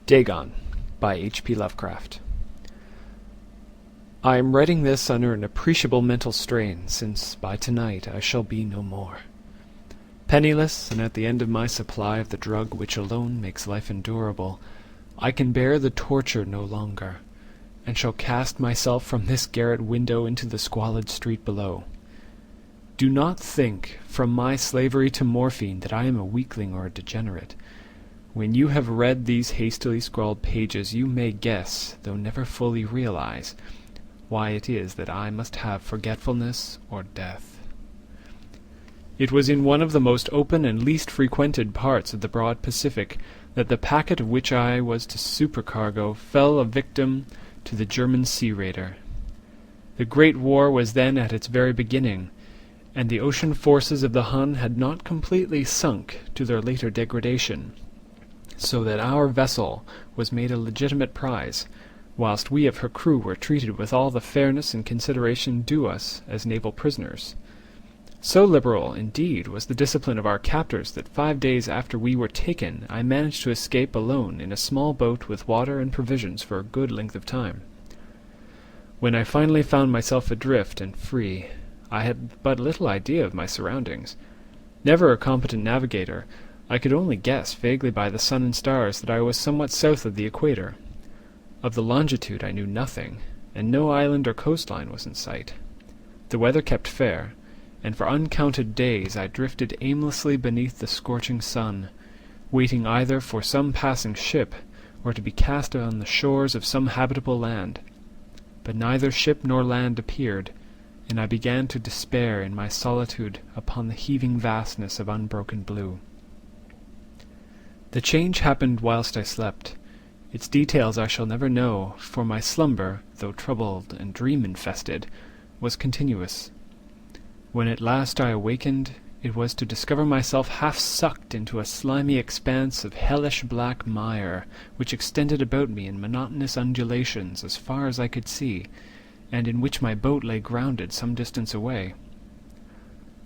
Dagon by H.P. Lovecraft. I am writing this under an appreciable mental strain, since by tonight I shall be no more. Penniless, and at the end of my supply of the drug which alone makes life endurable, I can bear the torture no longer, and shall cast myself from this garret window into the squalid street below. Do not think, from my slavery to morphine, that I am a weakling or a degenerate. When you have read these hastily scrawled pages, you may guess, though never fully realize, why it is that I must have forgetfulness or death. It was in one of the most open and least frequented parts of the broad Pacific that the packet of which I was to supercargo fell a victim to the German sea raider. The Great War was then at its very beginning, and the ocean forces of the Hun had not completely sunk to their later degradation, so that our vessel was made a legitimate prize, whilst we of her crew were treated with all the fairness and consideration due us as naval prisoners. So liberal, indeed, was the discipline of our captors that 5 days after we were taken I managed to escape alone in a small boat with water and provisions for a good length of time. When I finally found myself adrift and free, I had but little idea of my surroundings. Never a competent navigator, I could only guess vaguely by the sun and stars that I was somewhat south of the equator. Of the longitude I knew nothing, and no island or coastline was in sight. The weather kept fair, and for uncounted days I drifted aimlessly beneath the scorching sun, waiting either for some passing ship or to be cast on the shores of some habitable land. But neither ship nor land appeared, and I began to despair in my solitude upon the heaving vastness of unbroken blue. The change happened whilst I slept. Its details I shall never know, for my slumber, though troubled and dream-infested, was continuous. When at last I awakened, it was to discover myself half sucked into a slimy expanse of hellish black mire, which extended about me in monotonous undulations as far as I could see, and in which my boat lay grounded some distance away.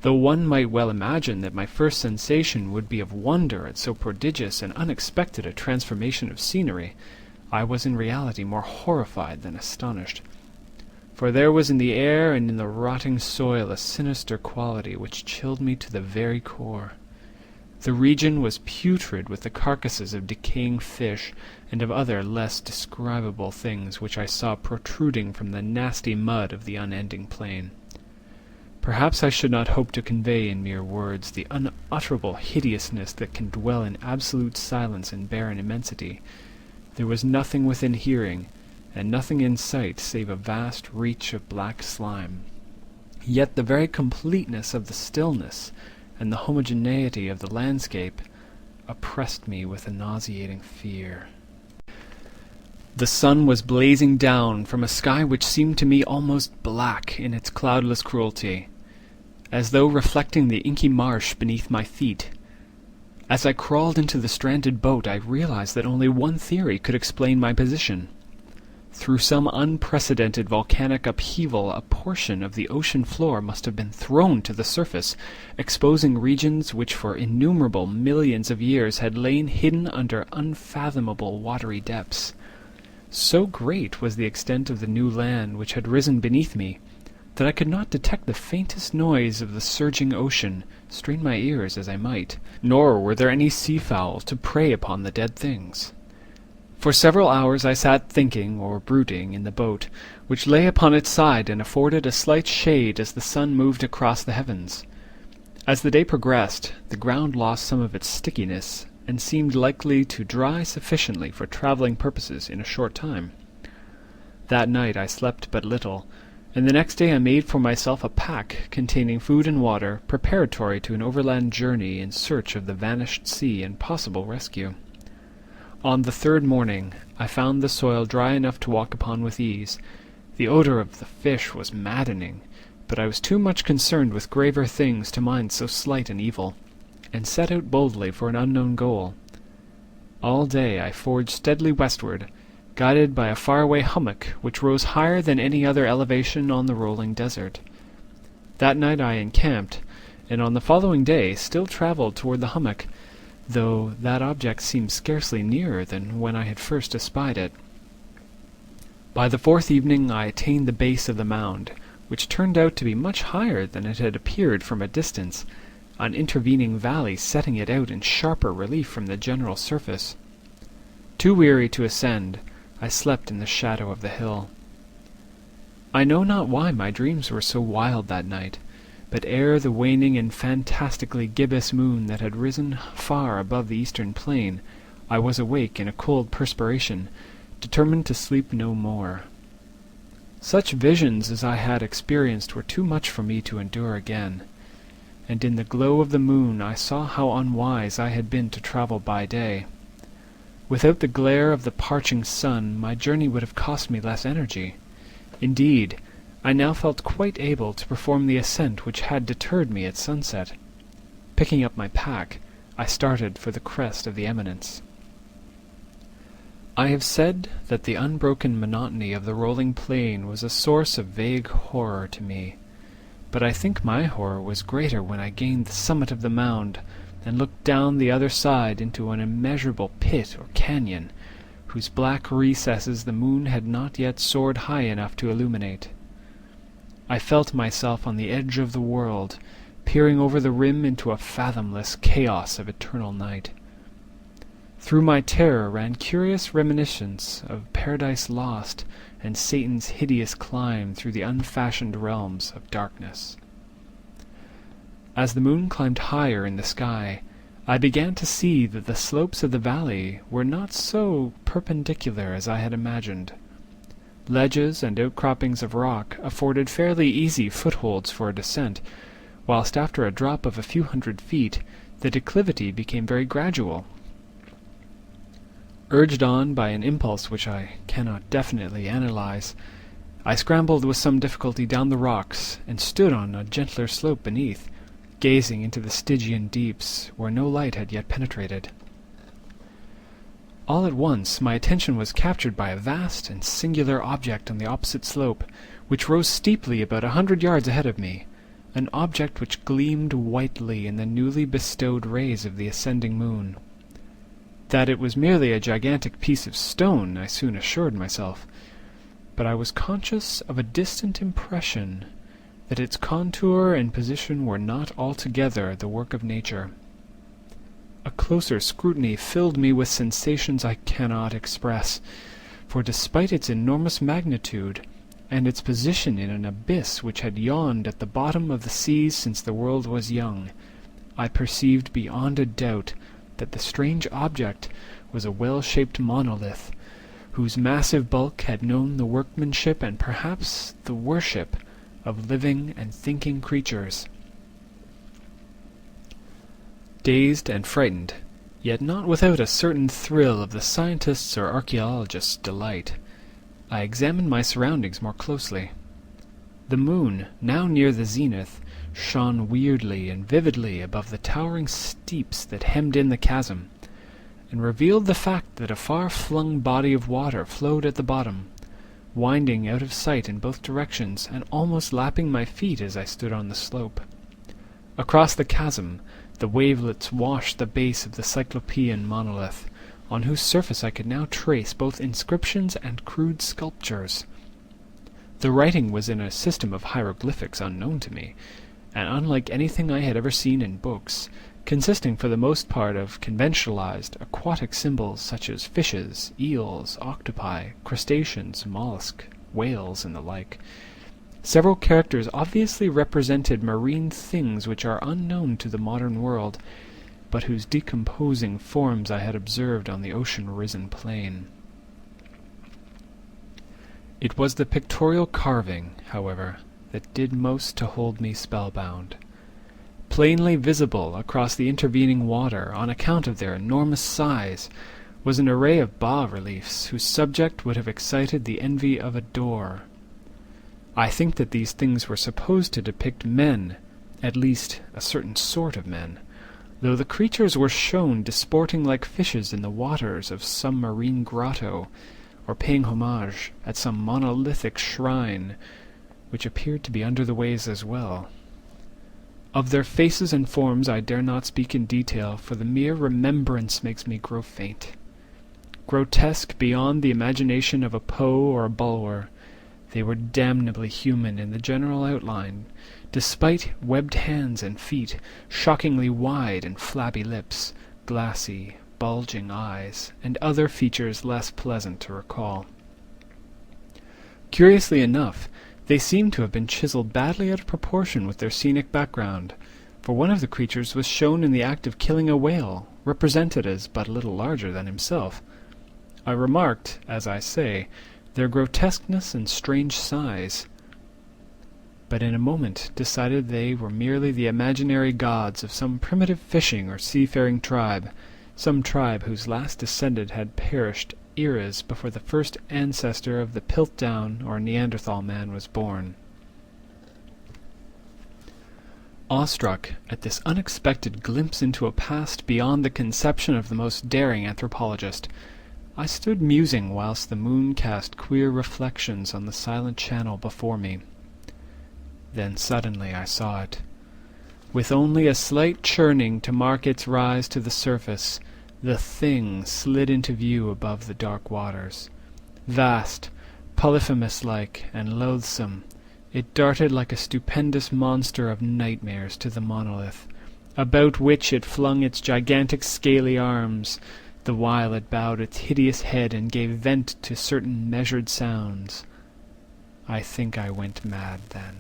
Though one might well imagine that my first sensation would be of wonder at so prodigious and unexpected a transformation of scenery, I was in reality more horrified than astonished. For there was in the air and in the rotting soil a sinister quality which chilled me to the very core. The region was putrid with the carcasses of decaying fish and of other less describable things which I saw protruding from the nasty mud of the unending plain. Perhaps I should not hope to convey in mere words the unutterable hideousness that can dwell in absolute silence and barren immensity. There was nothing within hearing, and nothing in sight save a vast reach of black slime. Yet the very completeness of the stillness and the homogeneity of the landscape oppressed me with a nauseating fear. The sun was blazing down from a sky which seemed to me almost black in its cloudless cruelty, as though reflecting the inky marsh beneath my feet. As I crawled into the stranded boat, I realized that only one theory could explain my position. Through some unprecedented volcanic upheaval, a portion of the ocean floor must have been thrown to the surface, exposing regions which for innumerable millions of years had lain hidden under unfathomable watery depths. So great was the extent of the new land which had risen beneath me, that I could not detect the faintest noise of the surging ocean, strain my ears as I might, nor were there any sea-fowl to prey upon the dead things. For several hours I sat thinking or brooding in the boat, which lay upon its side and afforded a slight shade as the sun moved across the heavens. As the day progressed, the ground lost some of its stickiness, and seemed likely to dry sufficiently for travelling purposes in a short time. That night I slept but little, and the next day I made for myself a pack containing food and water, preparatory to an overland journey in search of the vanished sea and possible rescue. On the third morning I found the soil dry enough to walk upon with ease. The odour of the fish was maddening, but I was too much concerned with graver things to mind so slight an evil, and set out boldly for an unknown goal. All day I forged steadily westward, guided by a faraway hummock which rose higher than any other elevation on the rolling desert. That night I encamped, and on the following day still travelled toward the hummock, though that object seemed scarcely nearer than when I had first espied it. By the fourth evening I attained the base of the mound, which turned out to be much higher than it had appeared from a distance, an intervening valley setting it out in sharper relief from the general surface. Too weary to ascend, I slept in the shadow of the hill. I know not why my dreams were so wild that night, but ere the waning and fantastically gibbous moon that had risen far above the eastern plain, I was awake in a cold perspiration, determined to sleep no more. Such visions as I had experienced were too much for me to endure again, and in the glow of the moon I saw how unwise I had been to travel by day. Without the glare of the parching sun, my journey would have cost me less energy. Indeed, I now felt quite able to perform the ascent which had deterred me at sunset. Picking up my pack, I started for the crest of the eminence. I have said that the unbroken monotony of the rolling plain was a source of vague horror to me, but I think my horror was greater when I gained the summit of the mound and looked down the other side into an immeasurable pit or canyon, whose black recesses the moon had not yet soared high enough to illuminate. I felt myself on the edge of the world, peering over the rim into a fathomless chaos of eternal night. Through my terror ran curious reminiscence of Paradise Lost and Satan's hideous climb through the unfashioned realms of darkness. As the moon climbed higher in the sky, I began to see that the slopes of the valley were not so perpendicular as I had imagined. Ledges and outcroppings of rock afforded fairly easy footholds for a descent, whilst after a drop of a few hundred feet the declivity became very gradual. Urged on by an impulse which I cannot definitely analyze, I scrambled with some difficulty down the rocks and stood on a gentler slope beneath, gazing into the Stygian deeps where no light had yet penetrated. All at once my attention was captured by a vast and singular object on the opposite slope, which rose steeply about 100 yards ahead of me, an object which gleamed whitely in the newly bestowed rays of the ascending moon. That it was merely a gigantic piece of stone I soon assured myself, but I was conscious of a distant impression that its contour and position were not altogether the work of nature. A closer scrutiny filled me with sensations I cannot express, for despite its enormous magnitude, and its position in an abyss which had yawned at the bottom of the seas since the world was young, I perceived beyond a doubt that the strange object was a well-shaped monolith, whose massive bulk had known the workmanship and perhaps the worship of living and thinking creatures. Dazed and frightened, yet not without a certain thrill of the scientist's or archaeologist's delight, I examined my surroundings more closely. The moon, now near the zenith, shone weirdly and vividly above the towering steeps that hemmed in the chasm, and revealed the fact that a far-flung body of water flowed at the bottom, winding out of sight in both directions and almost lapping my feet as I stood on the slope. Across the chasm, the wavelets washed the base of the Cyclopean monolith, on whose surface I could now trace both inscriptions and crude sculptures. The writing was in a system of hieroglyphics unknown to me, and unlike anything I had ever seen in books, consisting for the most part of conventionalized aquatic symbols such as fishes, eels, octopi, crustaceans, mollusks, whales, and the like. Several characters obviously represented marine things which are unknown to the modern world, but whose decomposing forms I had observed on the ocean-risen plain. It was the pictorial carving, however, that did most to hold me spellbound. Plainly visible across the intervening water, on account of their enormous size, was an array of bas-reliefs whose subject would have excited the envy of a Dore. I think that these things were supposed to depict men, at least a certain sort of men, though the creatures were shown disporting like fishes in the waters of some marine grotto, or paying homage at some monolithic shrine, which appeared to be under the waves as well. Of their faces and forms I dare not speak in detail, for the mere remembrance makes me grow faint. Grotesque beyond the imagination of a Poe or a Bulwer, they were damnably human in the general outline, despite webbed hands and feet, shockingly wide and flabby lips, glassy, bulging eyes, and other features less pleasant to recall. Curiously enough, they seemed to have been chiseled badly out of proportion with their scenic background, for one of the creatures was shown in the act of killing a whale, represented as but a little larger than himself. I remarked, as I say, their grotesqueness and strange size, but in a moment decided they were merely the imaginary gods of some primitive fishing or seafaring tribe, some tribe whose last descendant had perished eras before the first ancestor of the Piltdown or Neanderthal man was born. Awestruck at this unexpected glimpse into a past beyond the conception of the most daring anthropologist, I stood musing whilst the moon cast queer reflections on the silent channel before me. Then suddenly I saw it. With only a slight churning to mark its rise to the surface, the thing slid into view above the dark waters. Vast, Polyphemus-like, and loathsome, it darted like a stupendous monster of nightmares to the monolith, about which it flung its gigantic scaly arms, the while it bowed its hideous head and gave vent to certain measured sounds. I think I went mad then.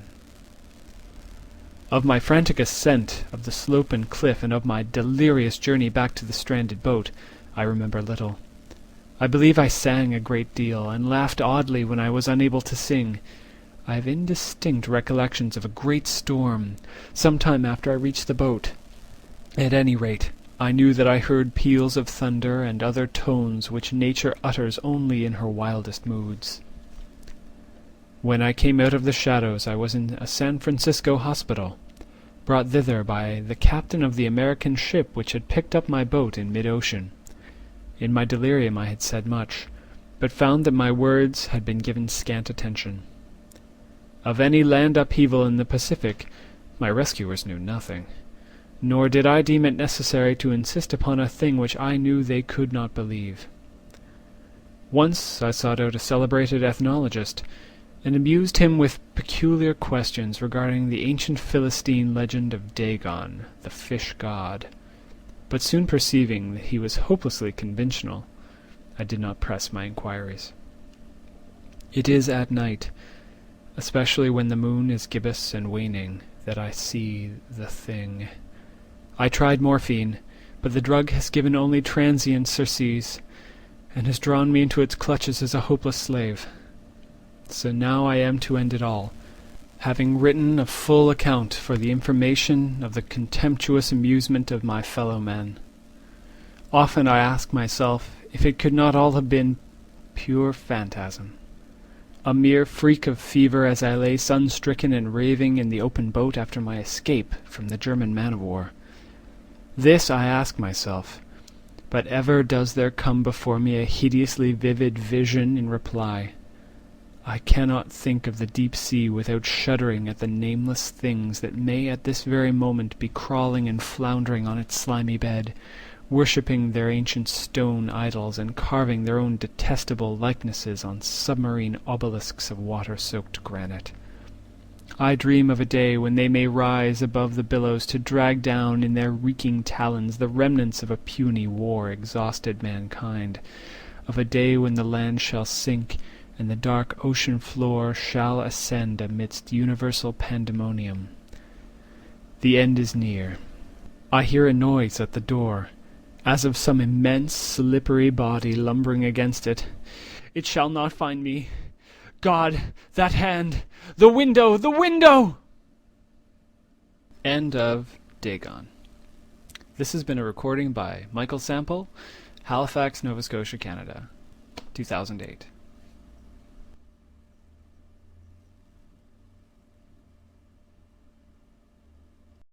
Of my frantic ascent of the slope and cliff, and of my delirious journey back to the stranded boat, I remember little. I believe I sang a great deal, and laughed oddly when I was unable to sing. I have indistinct recollections of a great storm, some time after I reached the boat. At any rate, I knew that I heard peals of thunder and other tones which nature utters only in her wildest moods. When I came out of the shadows I was in a San Francisco hospital, brought thither by the captain of the American ship which had picked up my boat in mid-ocean. In my delirium I had said much, but found that my words had been given scant attention. Of any land upheaval in the Pacific my rescuers knew nothing, nor did I deem it necessary to insist upon a thing which I knew they could not believe. Once I sought out a celebrated ethnologist, and amused him with peculiar questions regarding the ancient Philistine legend of Dagon, the fish god. But soon perceiving that he was hopelessly conventional, I did not press my inquiries. It is at night, especially when the moon is gibbous and waning, that I see the thing. I tried morphine, but the drug has given only transient surcease, and has drawn me into its clutches as a hopeless slave. So now I am to end it all, having written a full account for the information of the contemptuous amusement of my fellow men. Often I ask myself if it could not all have been pure phantasm, a mere freak of fever as I lay sun-stricken and raving in the open boat after my escape from the German man-of-war. This I ask myself, but ever does there come before me a hideously vivid vision in reply. I cannot think of the deep sea without shuddering at the nameless things that may at this very moment be crawling and floundering on its slimy bed, worshipping their ancient stone idols and carving their own detestable likenesses on submarine obelisks of water-soaked granite. I dream of a day when they may rise above the billows to drag down in their reeking talons the remnants of a puny war exhausted mankind, of a day when the land shall sink and the dark ocean floor shall ascend amidst universal pandemonium. The end is near. I hear a noise at the door, as of some immense, slippery body lumbering against it. It shall not find me. God, that hand! The window! The window! End of Dagon. This has been a recording by Michael Sample, Halifax, Nova Scotia, Canada, 2008.